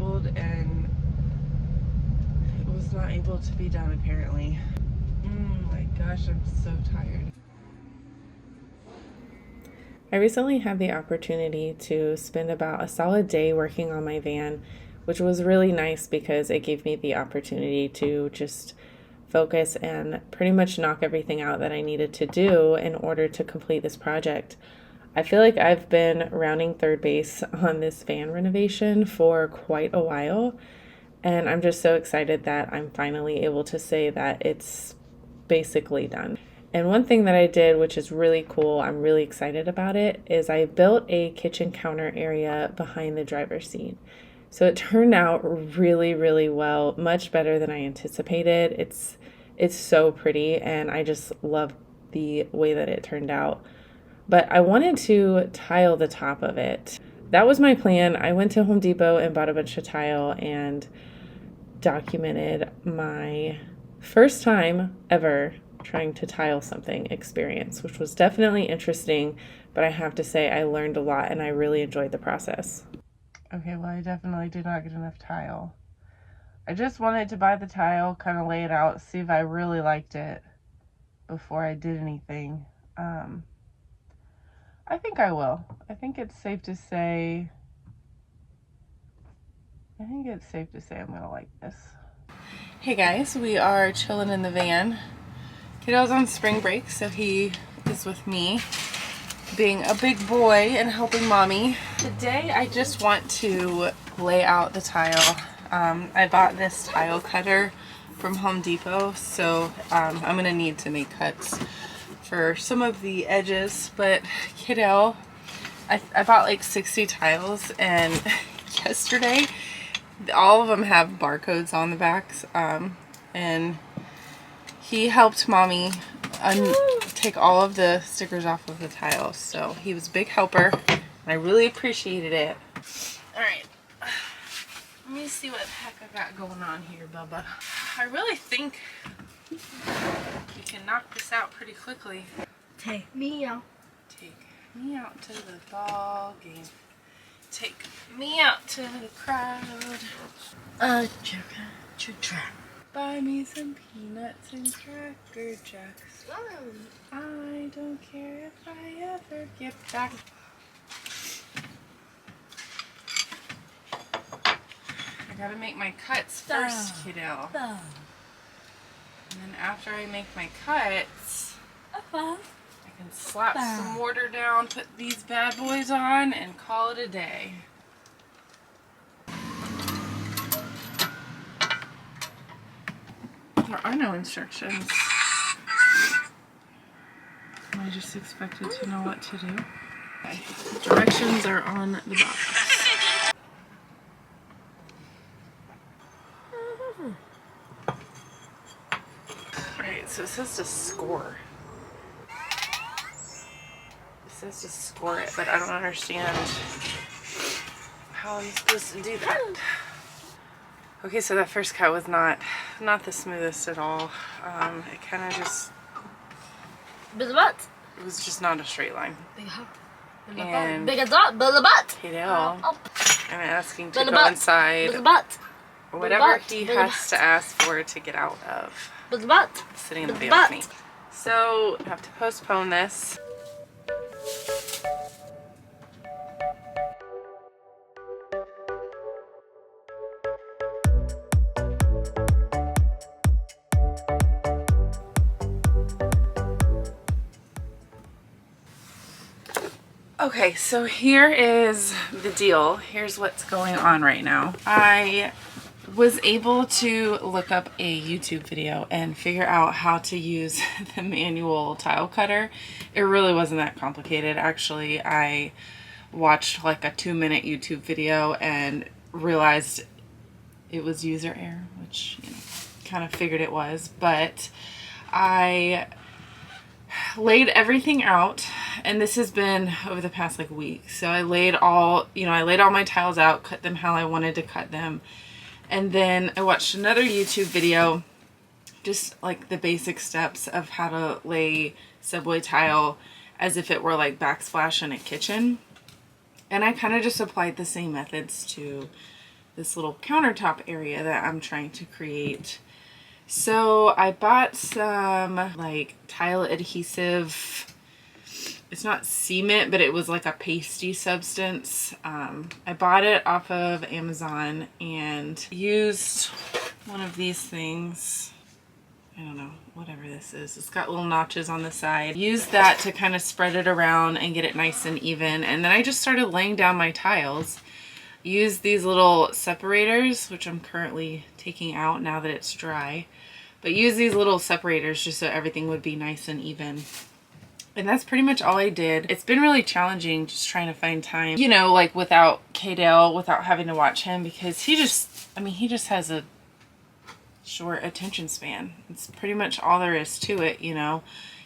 assembled and it was not able to be done apparently. Oh my gosh, I'm so tired. I recently had the opportunity to spend about a solid day working on my van, which was really nice because it gave me the opportunity to just focus and pretty much knock everything out that I needed to do in order to complete this project. I feel like I've been rounding third base on this van renovation for quite a while, and I'm just so excited that I'm finally able to say that it's basically done. And one thing that I did, which is really cool, I'm really excited about it, is I built a kitchen counter area behind the driver's seat. So it turned out really, really well, much better than I anticipated. It's so pretty, and I just love the way that it turned out. But I wanted to tile the top of it. That was my plan. I went to Home Depot and bought a bunch of tile and documented my first time ever trying to tile something experience, which was definitely interesting, but I have to say I learned a lot and I really enjoyed the process. Okay, well, I definitely did not get enough tile. I just wanted to buy the tile, kind of lay it out, see if I really liked it before I did anything. I think I will. I think it's safe to say I'm gonna like this. Hey guys, we are chilling in the van. Kaidale's on spring break, so he is with me, being a big boy and helping mommy. Today I just want to lay out the tile. I bought this tile cutter from Home Depot, so I'm gonna need to make cuts for some of the edges, but Kaidale, I bought like 60 tiles, and yesterday all of them have barcodes on the backs, and he helped mommy take all of the stickers off of the tiles, so he was a big helper and I really appreciated it. Alright, let me see what the heck I got going on here, Bubba. I really think you can knock this out pretty quickly. Take me out. Take me out to the ball game. Take me out to the crowd. Trap. Buy me some peanuts and Cracker Jacks. I don't care if I ever get back. I gotta make my cuts first, Kaidale. And then after I make my cuts, I can slap some mortar down, put these bad boys on, and call it a day. There are no instructions. I just expected to know what to do. Okay. Directions are on the box. Alright, so it says to score. It says to score it, but I don't understand how I'm supposed to do that. Okay, so that first cut was not the smoothest at all. It kind of just... It was just not a straight line. And Kaidale, I'm asking to go inside whatever he has to ask for to get out of sitting in the van with me. So I have to postpone this. Okay, so here is the deal. Here's what's going on right now. I was able to look up a YouTube video and figure out how to use the manual tile cutter. It really wasn't that complicated. Actually, I watched like a 2-minute YouTube video and realized it was user error, which, you know, kind of figured it was, but I laid everything out, and this has been over the past like week. So I laid all my tiles out, cut them how I wanted to cut them, and then I watched another YouTube video, just like the basic steps of how to lay subway tile as if it were like backsplash in a kitchen. And I kind of just applied the same methods to this little countertop area that I'm trying to create. So I bought some like tile adhesive. It's not cement, but it was like a pasty substance. I bought it off of Amazon and used one of these things. I don't know, whatever this is. It's got little notches on the side. Used that to kind of spread it around and get it nice and even. And then I just started laying down my tiles. Used these little separators, which I'm currently taking out now that it's dry. But use these little separators just so everything would be nice and even. And that's pretty much all I did. It's been really challenging just trying to find time, you know, like without Kaidale, without having to watch him, because he just has a short attention span. It's pretty much all there is to it, you know.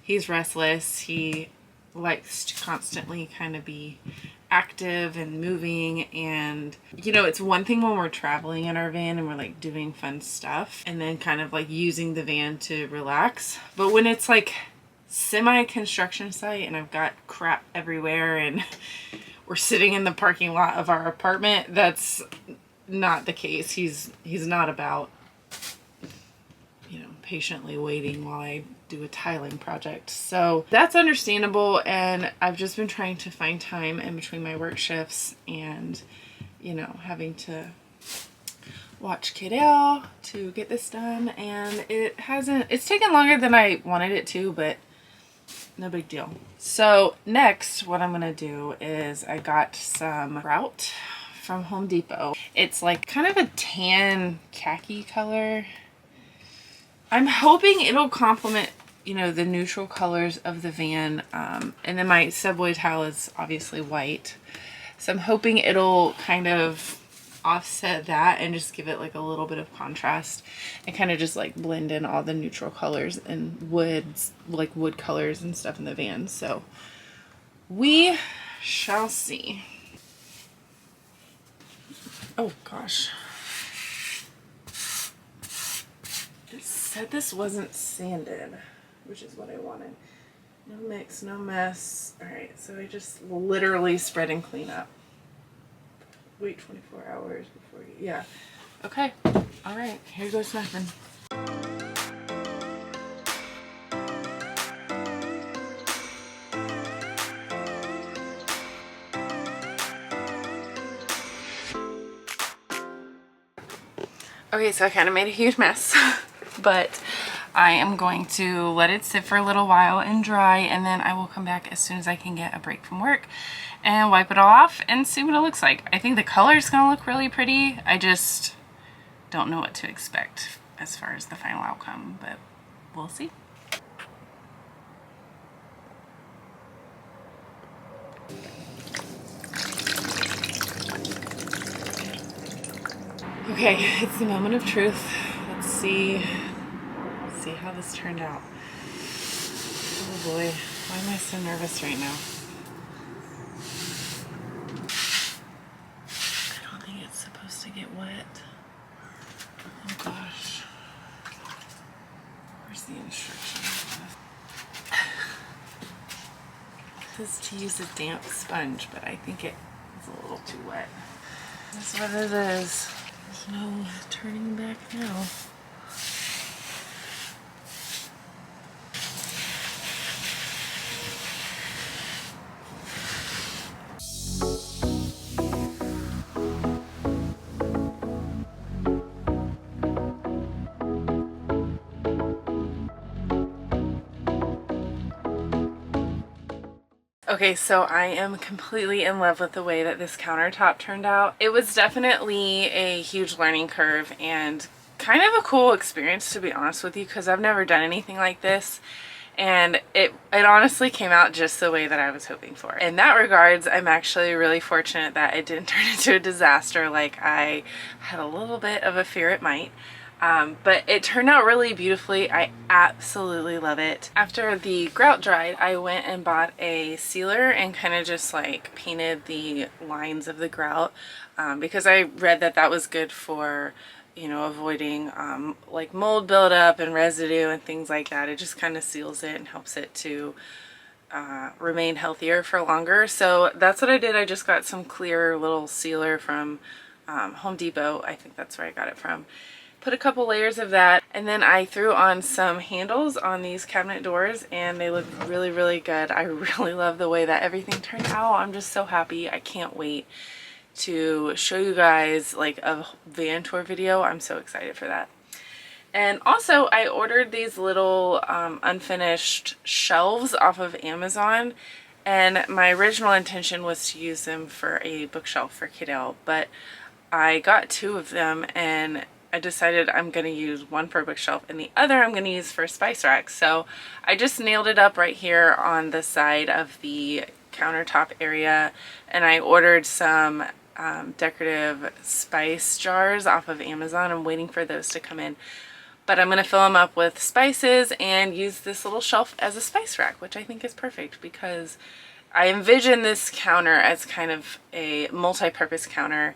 He's restless. He likes to constantly kind of be active and moving, and you know, it's one thing when we're traveling in our van and we're like doing fun stuff and then kind of like using the van to relax, but when it's like semi-construction site and I've got crap everywhere and we're sitting in the parking lot of our apartment, that's not the case. He's not about, you know, patiently waiting while I do a tiling project. So that's understandable, and I've just been trying to find time in between my work shifts and, you know, having to watch Kaidale to get this done, and it's taken longer than I wanted it to, but no big deal. So next, what I'm gonna do is I got some grout from Home Depot. It's like kind of a tan khaki color. I'm hoping it'll complement, you know, the neutral colors of the van. And then my subway tile is obviously white. So I'm hoping it'll kind of offset that and just give it like a little bit of contrast and kind of just like blend in all the neutral colors and woods, like wood colors and stuff in the van. So we shall see. Oh gosh. It said this wasn't sanded, which is what I wanted. No mix, no mess. All right, so I just literally spread and clean up. Wait 24 hours before you, yeah. Okay, all right, here goes nothing. Okay, so I kind of made a huge mess, but I am going to let it sit for a little while and dry, and then I will come back as soon as I can get a break from work and wipe it all off and see what it looks like. I think the color is going to look really pretty. I just don't know what to expect as far as the final outcome, but we'll see. Okay, it's the moment of truth. Let's see how this turned out. Oh boy, why am I so nervous right now? I don't think it's supposed to get wet. Oh gosh. Where's the instructions? It says to use a damp sponge, but I think it is a little too wet. That's what it is. There's no turning back now. Okay, so I am completely in love with the way that this countertop turned out. It was definitely a huge learning curve and kind of a cool experience, to be honest with you, because I've never done anything like this. And it honestly came out just the way that I was hoping for. In that regards, I'm actually really fortunate that it didn't turn into a disaster like I had a little bit of a fear it might. But it turned out really beautifully. I absolutely love it. After the grout dried, I went and bought a sealer and kind of just like painted the lines of the grout because I read that that was good for, you know, avoiding like mold buildup and residue and things like that. It just kind of seals it and helps it to remain healthier for longer. So that's what I did. I just got some clear little sealer from Home Depot. I think that's where I got it from. Put a couple layers of that, and then I threw on some handles on these cabinet doors, and they look really, really good. I really love the way that everything turned out. I'm just so happy. I can't wait to show you guys like a van tour video. I'm so excited for that. And also I ordered these little unfinished shelves off of Amazon, and my original intention was to use them for a bookshelf for Kaidale, but I got 2 of them, and I decided I'm going to use one for a bookshelf and the other I'm going to use for a spice rack. So I just nailed it up right here on the side of the countertop area, and I ordered some decorative spice jars off of Amazon. I'm waiting for those to come in, but I'm going to fill them up with spices and use this little shelf as a spice rack, which I think is perfect because I envision this counter as kind of a multi-purpose counter.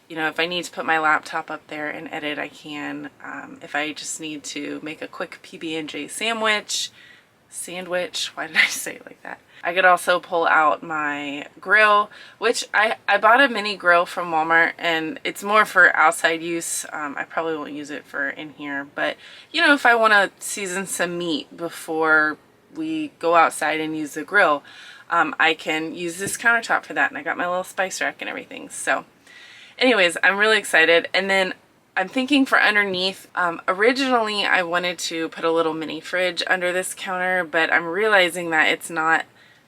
You know, if I need to put my laptop up there and edit, I can. If I just need to make a quick PB&J sandwich, why did I say it like that? I could also pull out my grill, which I bought a mini grill from Walmart, and it's more for outside use. I probably won't use it for in here, but you know, if I want to season some meat before we go outside and use the grill, I can use this countertop for that, and I got my little spice rack and everything. So anyways, I'm really excited. And then I'm thinking for underneath, originally I wanted to put a little mini fridge under this counter, but I'm realizing that it's not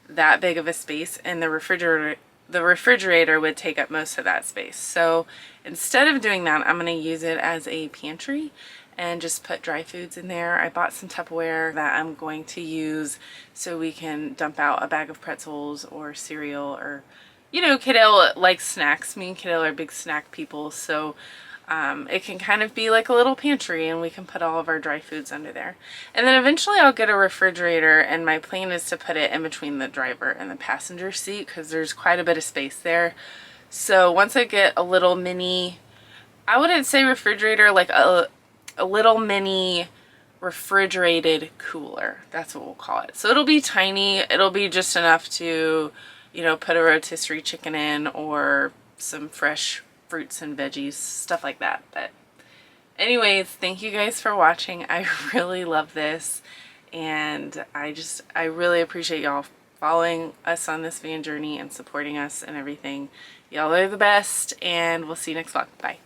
that big of a space, and the refrigerator would take up most of that space. So instead of doing that, I'm going to use it as a pantry and just put dry foods in there. I bought some Tupperware that I'm going to use so we can dump out a bag of pretzels or cereal, or you know, Kaidale likes snacks. Me and Kaidale are big snack people, so it can kind of be like a little pantry, and we can put all of our dry foods under there. And then eventually I'll get a refrigerator, and my plan is to put it in between the driver and the passenger seat because there's quite a bit of space there. So once I get a little mini, I wouldn't say refrigerator, like a little mini refrigerated cooler. That's what we'll call it. So it'll be tiny. It'll be just enough to, you know, put a rotisserie chicken in or some fresh fruits and veggies, stuff like that. But anyways, thank you guys for watching. I really love this, and I really appreciate y'all following us on this van journey and supporting us and everything. Y'all are the best, and we'll see you next vlog. Bye.